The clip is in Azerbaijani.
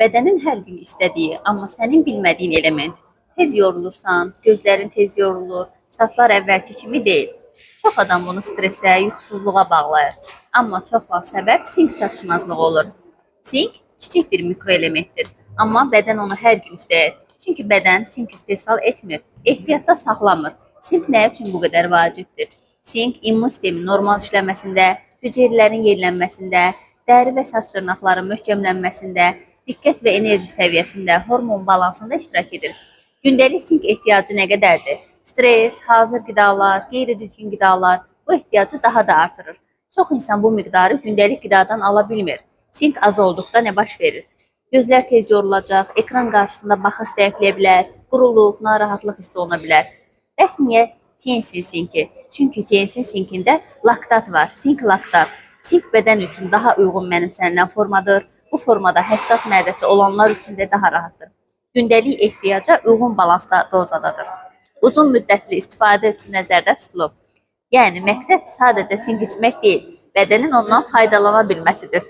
Bədənin hər gün istədiyi, amma sənin bilmədiyin element. Tez yorulursan, gözlərin tez yorulur, saçlar əvvəlki kimi deyil. Çox adam bunu stressə, yuxusuzluğa bağlayır. Amma çox vaxt səbəb sink çatışmazlığı olur. Sink kiçik bir mikroelementdir, amma bədən onu hər gün istəyir. Çünki bədən sink istehsal etmir, ehtiyatda saxlamır. Sink nə üçün bu qədər vacibdir? Sink immun sistemin normal işləməsində, hüceyrələrin yenilənməsində, dəri və saç dırnaqların möhkəmlənməsində, diqqət və enerji səviyyəsində, hormon balansında iştirak edir. Gündəlik sink ehtiyacı nə qədərdir? Stres, hazır qidalar, qeyri-düzgün qidalar bu ehtiyacı daha da artırır. Çox insan bu miqdarı gündəlik qidadan ala bilmir. Sink az olduqda nə baş verir? Gözlər tez yorulacaq, ekran qarşısında baxış zəifləyə bilər, quruluq, narahatlıq hissi oluna bilər. Bəs niyə tiensin sinki? Çünki tiensin sinkində laktat var, sink laktat. Sink bədən üçün daha uyğun mənimsənilən formadır. Bu formada həssas mədəsi olanlar üçün də daha rahatdır. Gündəlik ehtiyaca uyğun balansda dozadadır. Uzun müddətli istifadə üçün nəzərdə tutulub. Yəni məqsəd sadəcə sink içmək deyil, bədənin ondan faydalana bilməsidir.